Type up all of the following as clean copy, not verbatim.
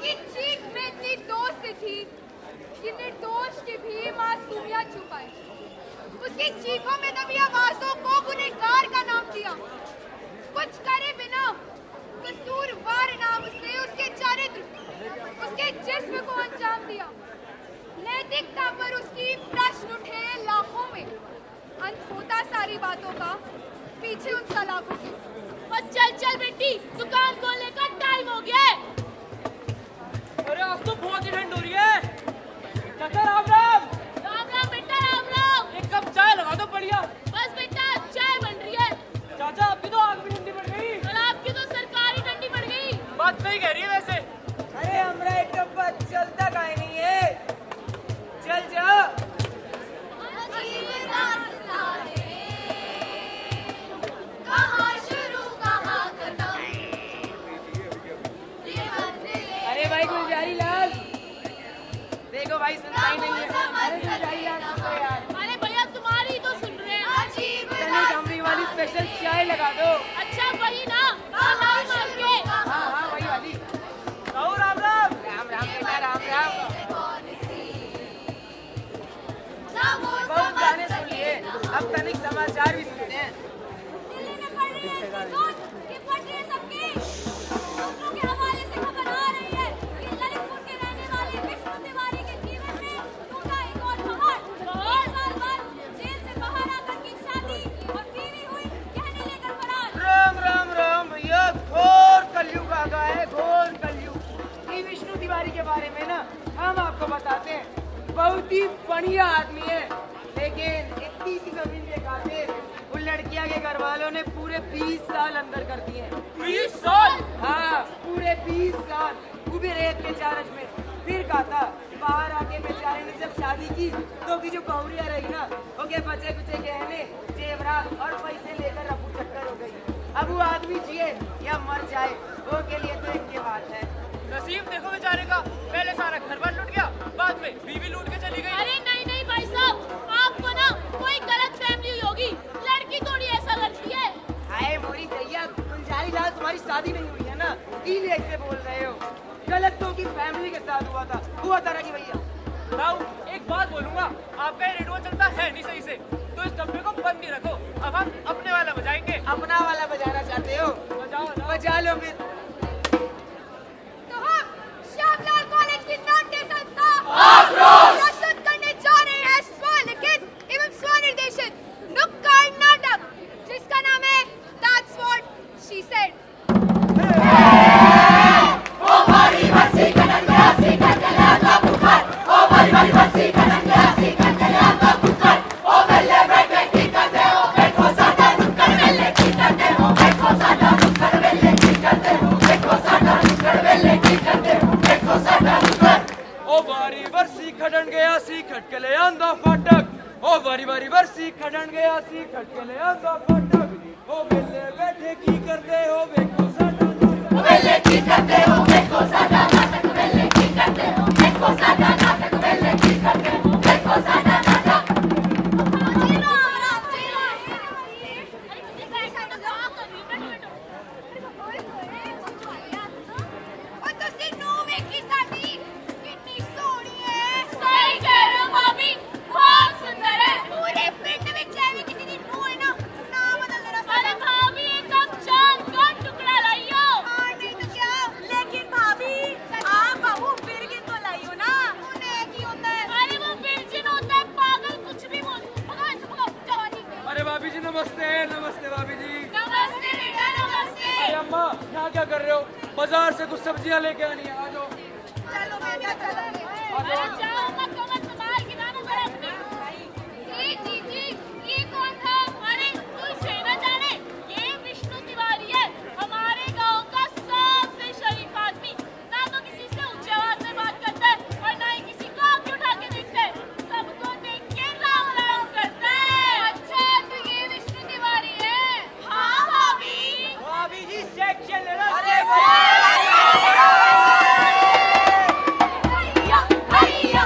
उसकी चीख में इतनी दोस्त थी कि निर्दोष की भी मासूमियत छुपाई। उसकी चीखों में दबी आवाजों को गुनहगार का नाम दिया। कुछ करे बिना कसूरवार नाम से उसके चरित्र, उसके जिस्म को अंजाम दिया। नैतिकता पर उसकी प्रश्न उठे लाखों में। अंत होता सारी बातों का पीछे उन सलाखों के। और चल चल बेटी, दुकान खोलने का टाइम हो गया है। अरे आज तो बहुत ही ठंड हो रही है। चाचा राम राम। राम राम बेटा, राम राम। एक कप चाय लगा दो बढ़िया। बस बेटा, चाय बन रही है। चाचा आपकी तो आग भी ठंडी पड़ गई। और आपकी तो सरकार ही ठंडी पड़ गई। बात सही कह रही है वैसे। अरे हमरा एक डब्बा चलता काहे नहीं है? चल जा। अरे भाई गुलजारी लाल, देखो भाई सुनता ही नहीं है। अरे गुलजारी लाल सुनो यार। अरे भैया तुम्हारी तो सुन रहे हैं। चलो कंपनी वाली स्पेशल चाय लगा दो। अच्छा वही ना, मलाई मार के। हाँ वही वाली। राम राम राम। राम राम बेटा, राम राम। बहुत गाने सुन लिए, अब तनिक समाचार भी सुनते हैं। दिल्ली में पड़ रही है विद्युत कि फट रहे सबके। सूत्रों के हवाले से खबर आ रही है कि ललितपुर के रहने वाले विष्णु तिवारी के जीवन में टूटा एक और पहाड़। 1 साल बाद जेल से बाहर आकर की शादी और बीवी हुई कहने लेकर फरार। राम राम राम भैया, घोर कलयुग आ गया है, घोर कलयुग। ये विष्णु तिवारी के बारे में ना हम आपको बताते हैं। बहुत ही बढ़िया आदमी है, लेकिन इतनी सी जमीन के खातिर उन लड़कियां के घर वालों ने पूरे 20 साल अंदर कर दिए। 20 साल? हाँ पूरे 20 साल, वो भी रेत के चार्ज में। फिर कहा था बाहर आके बेचारे ने जब शादी की तो की जो कौड़ियाँ रही ना, ओके बचे कुचे गहने जेवरात और पैसे लेकर रफू चक्कर हो गई। अब वो आदमी जिए या मर जाए, वो के लिए तो एक के बात है। नसीब देखो बेचारे का, पहले सारा घर बार लूट गया, बाद में बीवी लूट के चली गई। अरे नहीं नहीं भाई साहब, आपको ना कोई गलत फहमी हुई होगी। लड़की थोड़ी ऐसा करती है। हाय मोरी दैया, गुलजारी लाल तुम्हारी शादी नहीं हुई है ना, इसलिए ऐसे बोल रहे हो। गलत तो की फैमिली के साथ हुआ था ना कि भैया। राव, एक बात बोलूंगा, आपका ये रेडियो चलता है नहीं सही से, तो इस डब्बे को बंद नहीं रखो। अब हम अपने वाला बजाएंगे। अपना वाला बजाना चाहते हो? बजाओ ना। बजा लो फिर। तो हम श्यामलाल कॉलेज की नाट्य संस्था प्रस्तुत करने जा रहे हैं स्वलिखित एवं स्वनिर्देशित नुक्कड़ नाटक, जिसका नाम है That's What She Said। खड़न गया सी खटकले आंदा फाटक, ओ बारी बारी बरसी खड़न गया सी खटकले आंदा फाटक। ओ बेले बैठे की करते हो देखो साडा नाटक, वेले की करते हो देखो साडा नाटक, वेले की करते हो देखो साडा नाटक, वेले की करते हो देखो साडा नाटक। नमस्ते नमस्ते भाभी जी। नमस्ते बेटा, नमस्ते। अरे अम्मा, यहाँ क्या कर रहे हो? बाजार से कुछ सब्जियाँ लेके आनी है, आ जाओ। चलो बेटा चलो। अरे जाओ मत, कमर संभाल के जाना जरा अपनी। जी जी जी, ये कौन था? अरे तू इसे न जाने, ये विष्णु तिवारी है, हमारे गांव का सबसे शरीफ आदमी। ना तो किसी से ऊंची आवाज में बात करता है और ना ही किसी को आंखें उठा के देखता है, सबको देख के राम राम करता है। अच्छा तो ये विष्णु तिवारी है? हाँ भाभी। भाभी जी सेक्शन लेना। अरे हैया हैया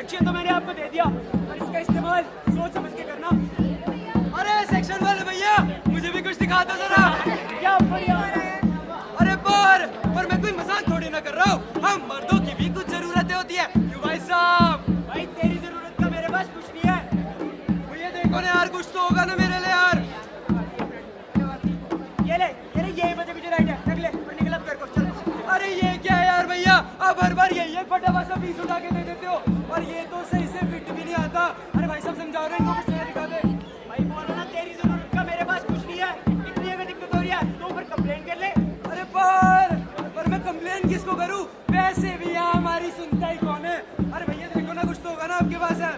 इंस्ट्रक्शन तो मैंने आपको दे दिया, और इसका इस्तेमाल सोच समझ के करना। अरे सेक्शन वाले भैया, मुझे भी कुछ दिखा दो जरा। क्या बढ़िया। अरे पर मैं कोई मजाक थोड़ी ना कर रहा हूँ। हम मर्दों की भी कुछ जरूरतें होती है क्यों भाई साहब? भाई तेरी जरूरत का मेरे पास कुछ नहीं है। भैया देखो ना यार, कुछ तो होगा ना मेरे लिए यार। ये ले यही बजे मुझे राइट है, रख ले और निकल अब घर को, चल। अरे ये क्या है यार भैया, अब हर बार ये फटाफट सा पीस उठा के दे देते हो, और ये तो सही से फिट भी नहीं आता। अरे भाई साहब समझाओ ना इनको, कुछ नया दिखा दे। भाई बोलो ना, तेरी जरूरत का मेरे पास कुछ नहीं है। इतनी अगर दिक्कत हो रही है तो ऊपर कंप्लेन कर ले। अरे पर मैं कंप्लेन किसको करूं? वैसे भी यहाँ हमारी सुनता ही कौन है? अरे भैया देखो ना, कुछ तो होगा ना आपके पास है।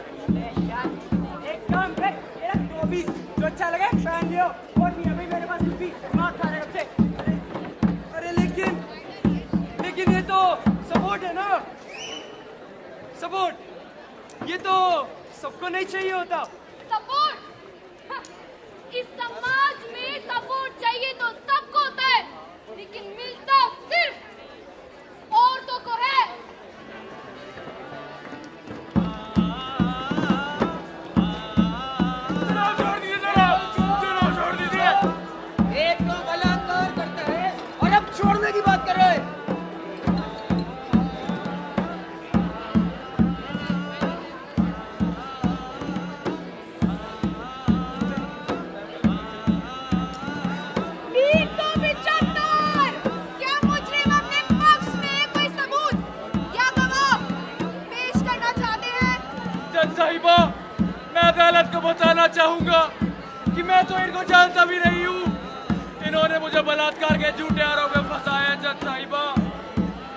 एक काम कर, तेरा 2 पीस जो अच्छा लगे पहन लियो, और नहीं है भाई मेरे पास कुछ भी, दिमाग खा रहे से। अरे लेकिन ये तो सपोर्ट है ना, सपोर्ट। ये तो सबको नहीं चाहिए होता। सपोर्ट? इस समाज में सपोर्ट चाहिए तो सबको होता है, लेकिन मिलता सिर्फ औरतों को है। छोड़ दीजिए। एक तो बलात्कार करता है और अब छोड़ने की बात कर रहा है। क्या मुजरिम अपने पक्ष में कोई सबूत या गवाह पेश करना चाहते हैं? जज साहिबा, मैं अदालत को बताना चाहूंगा कि मैं तो इनको जानता भी नहीं हूँ। इन्होंने मुझे बलात्कार के झूठे आरोप में फंसाया। जज साहिबा,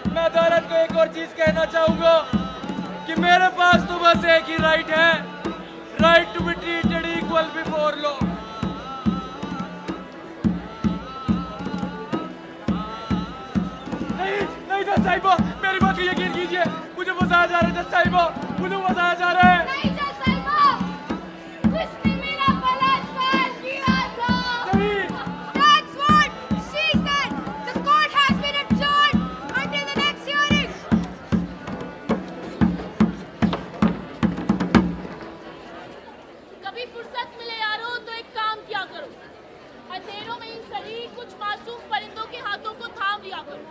मैं अदालत को एक और चीज कहना चाहूंगा कि मेरे पास तो बस एक ही राइट है, right to be treated equal before law. नहीं जज साहिबा, मेरी बात को यकीन कीजिए, मुझे फंसाया जा रहा है। जज साहिबा, मुझे फंसाया जा रहा है। नहीं जज साहिबा, उसने मेरा बलात्कार किया था। नहीं। That's what she said. The court has been adjourned until the next hearing. कभी फुर्सत मिले यारो तो एक काम किया करो, अंधेरों में इन सभी कुछ मासूम परिंदों के हाथों को थाम लिया करो,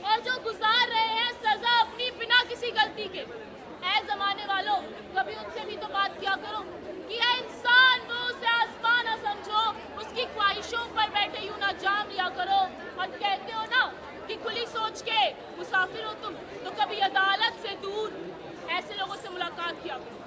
और जो गुजार रहे हैं सजा अपनी बिना किसी गलती के, ऐ जमाने वालों कभी उनसे भी तो बात किया करो कि ऐ इंसान वो उसे आसमान ना समझो, उसकी ख्वाहिशों पर बैठे यूं ना जाम लिया करो। और कहते हो ना कि खुली सोच के मुसाफिर हो तुम, तो कभी अदालत से दूर ऐसे लोगों से मुलाकात किया करो।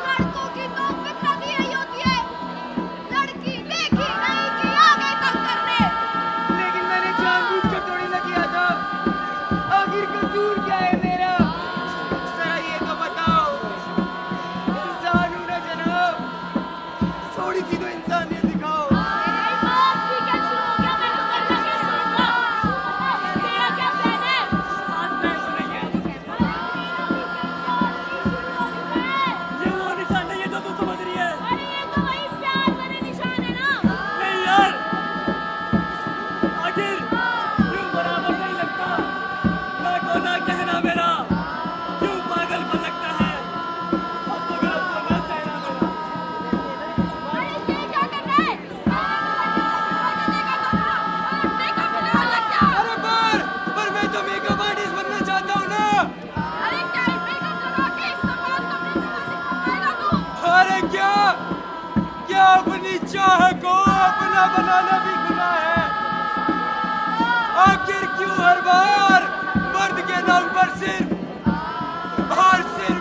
लड़कों की तो फिक्र भी यही होती है, लड़की देखी नहीं कि आगे तक करने। लेकिन मैंने जानबूझ के थोड़ी ना किया था। आखिर कसूर क्या है मेरा? जरा ये तो बताओ। इंसान हूं ना जनाब, थोड़ी सी तो इंसानियत दिखाओ। ये वो निशान नहीं है जो तू समझ रही है। अरे ये तो वही प्यार वाले निशान है ना। नहीं यार, आखिर क्यों बराबर नहीं लगता? ना को ना कहना मेरा क्यों पागलपन लगता है? अब तो गलत होना सहना मेरा। अरे ये क्या कर रहा है? अरे पर मैं तो मेकअप आर्टिस्ट बनना चाहता हूँ ना। अरे क्या मेकअप करवा के समाज का दिखाएगा तू? अरे क्या अपनी चाह को अपना बनाना भी गुनाह है? आखिर क्यों हर बार मर्द के नाम पर सिर्फ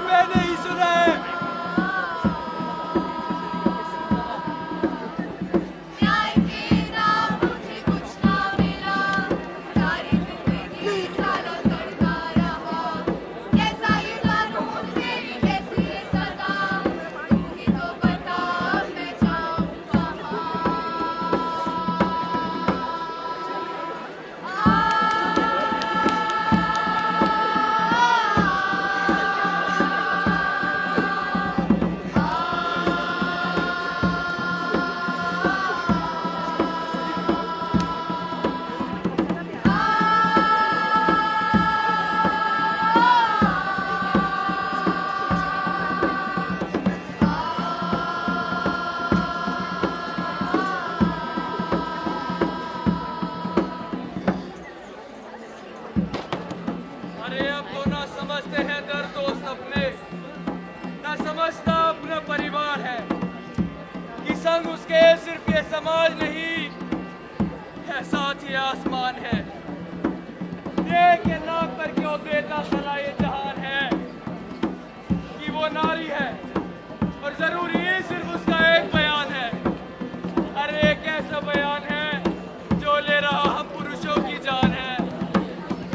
मैंने ही सुना है? न्याय के नाम मुझे कुछ ना मिला, सारी जिंदगी सालों सड़ता रहा। अपना परिवार है कि संग उसके सिर्फ ये समाज नहीं है, साथ ही आसमान है। ये के नाम पर क्यों देता सला ये जहान है कि वो नारी है और जरूरी ही सिर्फ उसका एक बयान है। अरे एक ऐसा बयान है जो ले रहा हम पुरुषों की जान है,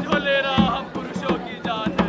जो ले रहा हम पुरुषों की जान है।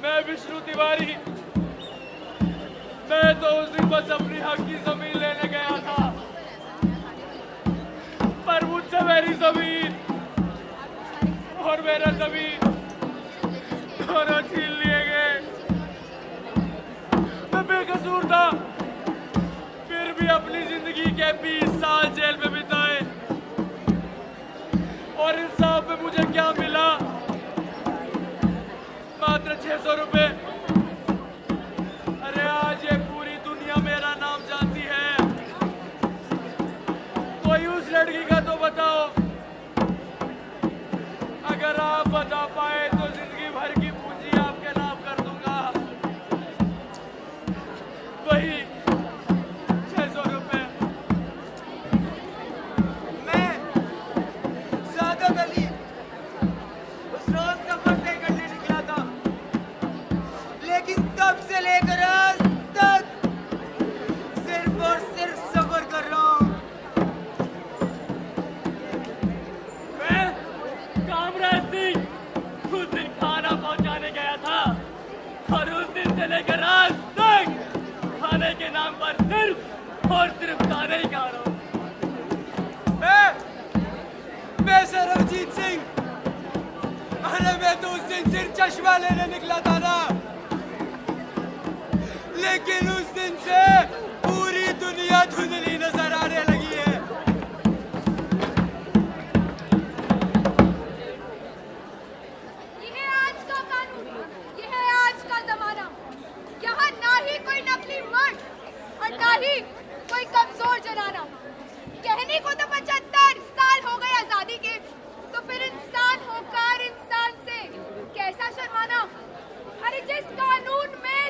मैं विष्णु तिवारी, मैं तो उस दिन बस अपनी हक की जमीन लेने गया था, पर मुझसे मेरी जमीन और मेरा जमीन दोनों छीन लिए गए। मैं बेकसूर था, फिर भी अपनी जिंदगी के 20 साल जेल में बिताए, और इंसाफ में मुझे क्या मिला? मात्र 600 रुपए। अरे आज ये पूरी दुनिया मेरा नाम जानती है, कोई उस लड़की का तो बताओ। अगर आप बता पाए तो जिंदगी भर की पूंजी आपके नाम कर दूंगा, वही 600 रुपए। मैं सादा अली उस रोज सफर तय करने निकला था, लेकिन तब से लेकर आज तक सिर्फ और सिर्फ सफर कर रहा हूँ। मैं कामराज सिंह उस दिन खाना पहुंचाने गया था, और उस दिन से लेकर आज तक खाने के नाम पर सिर्फ और सिर्फ खाने ही खा रहा हूँ। मैं सरबजीत सिंह, अरे मैं तो उस दिन सिर्फ चश्मा लेने निकला था ना, लेकिन उस दिन से पूरी दुनिया धुंधली नजर आने लगी है। ये है आज का कानून, ये है आज का जमाना। यहाँ ना ही कोई नकली मर्द और ना ही कोई कमजोर जनाना। कहने को तो 75 साल हो गए आजादी के, तो फिर इंसान होकर इंसान से कैसा शर्माना। अरे जिस कानून में